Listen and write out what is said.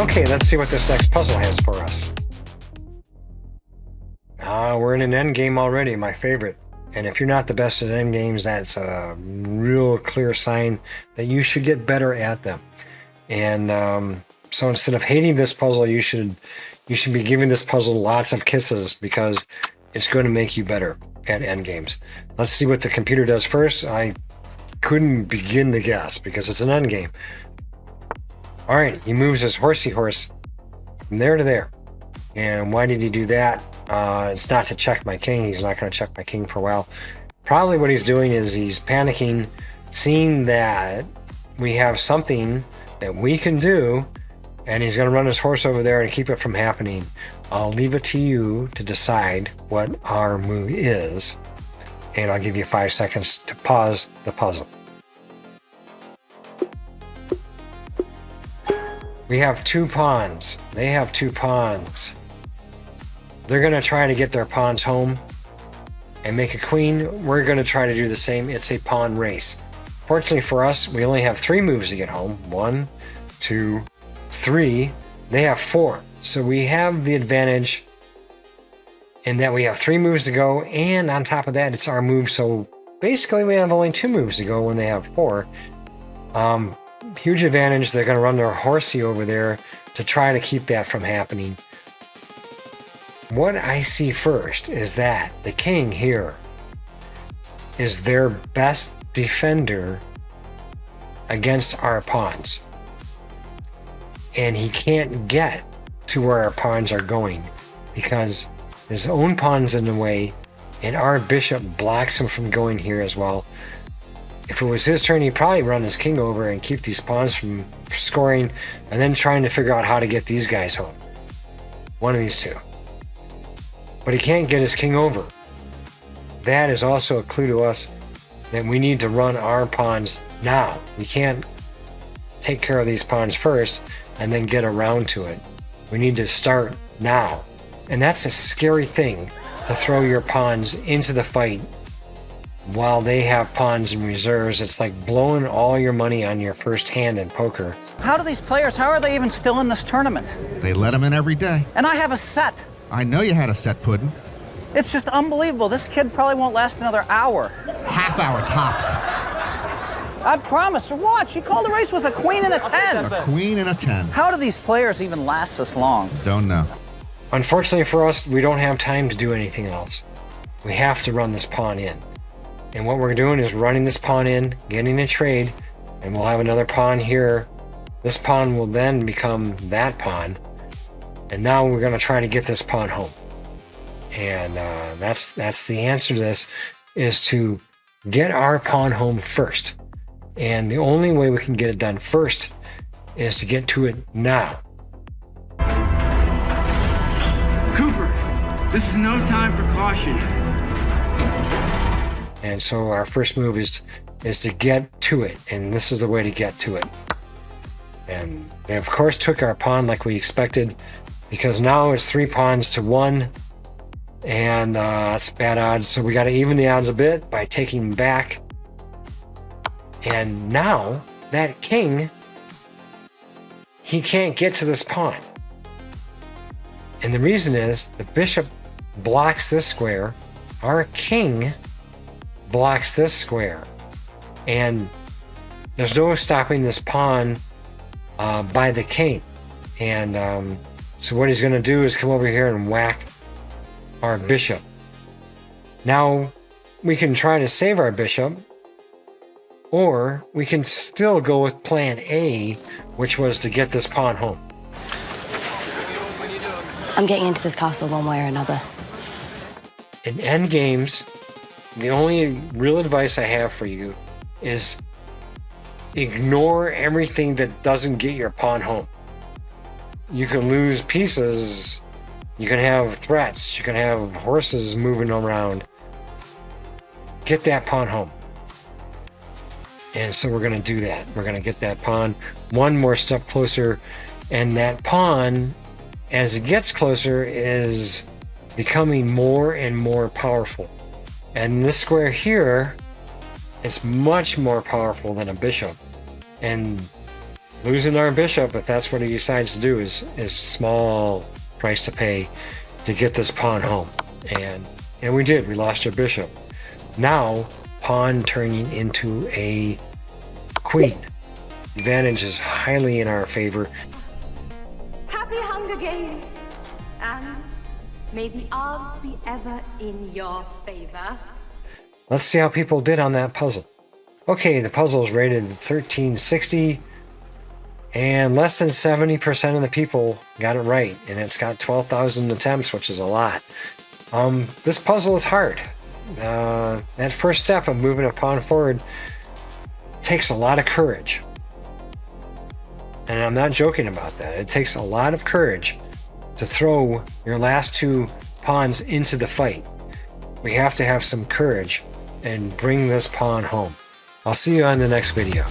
Okay, let's see what this next puzzle has for us. We're in an end game already, my favorite. And if you're not the best at end games, that's a real clear sign that you should get better at them. And so instead of hating this puzzle, you should be giving this puzzle lots of kisses, because it's going to make you better at end games. Let's see what the computer does first. I couldn't begin to guess because it's an end game. All right, he moves his horsey horse from there to there. And why did he do that? It's not to check my king. He's not going to check my king for a while. Probably what he's doing is he's panicking, seeing that we have something that we can do, and he's going to run his horse over there and keep it from happening. I'll leave it to you to decide what our move is, and I'll give you 5 seconds to pause the puzzle. We have 2 pawns. They have 2 pawns. They're going to try to get their pawns home and make a queen. We're going to try to do the same. It's a pawn race. Fortunately for us, we only have 3 moves to get home. 1, 2, 3. They have 4. So we have the advantage in that we have 3 moves to go. And on top of that, it's our move. So basically, we have only 2 moves to go when they have 4. Huge advantage. They're going to run their horsey over there to try to keep that from happening. What I see first is that the king here is their best defender against our pawns. And he can't get to where our pawns are going because his own pawn's in the way, and our bishop blocks him from going here as well. If it was his turn, he'd probably run his king over and keep these pawns from scoring, and then trying to figure out how to get these guys home. One of these two. But he can't get his king over. That is also a clue to us that we need to run our pawns now. We can't take care of these pawns first and then get around to it. We need to start now. And that's a scary thing, to throw your pawns into the fight while they have pawns in reserves. It's like blowing all your money on your first hand in poker. How do these players, how are they even still in this tournament? They let them in every day. And I have a set. I know you had a set, Puddin'. It's just unbelievable. This kid probably won't last another hour. Half hour tops. I promise. Watch, he called a race with a queen and a 10. A queen and a 10. How do these players even last this long? Don't know. Unfortunately for us, we don't have time to do anything else. We have to run this pawn in. And what we're doing is running this pawn in, getting a trade, and we'll have another pawn here. This pawn will then become that pawn. And now we're going to try to get this pawn home. And that's the answer to this, is to get our pawn home first. And the only way we can get it done first is to get to it now. Cooper, this is no time for caution. And so our first move is to get to it, and this is the way to get to it. And they of course took our pawn like we expected, because now it's 3 pawns to 1, and that's bad odds. So we got to even the odds a bit by taking back. And now that king, he can't get to this pawn. And the reason is the bishop blocks this square, our king blocks this square, and there's no stopping this pawn by the king. And so what he's going to do is come over here and whack our bishop. Now we can try to save our bishop, or we can still go with plan A, which was to get this pawn home. I'm getting into this castle one way or another. In end games, the only real advice I have for you is ignore everything that doesn't get your pawn home. You can lose pieces, you can have threats, you can have horses moving around. Get that pawn home. And so we're going to do that. We're going to get that pawn one more step closer, and that pawn, as it gets closer, is becoming more and more powerful. And this square here is much more powerful than a bishop. And losing our bishop, but that's what he decides to do is small price to pay to get this pawn home. And we did. We lost our bishop. Now, pawn turning into a queen. Advantage is highly in our favor. Happy Hunger Games! And may the odds be ever in your favor. Let's see how people did on that puzzle. Okay, the puzzle is rated 1360, and less than 70% of the people got it right, and it's got 12,000 attempts, which is a lot. This puzzle is hard. That first step of moving a pawn forward takes a lot of courage. And I'm not joking about that. It takes a lot of courage to throw your last two pawns into the fight. We have to have some courage and bring this pawn home. I'll see you on the next video.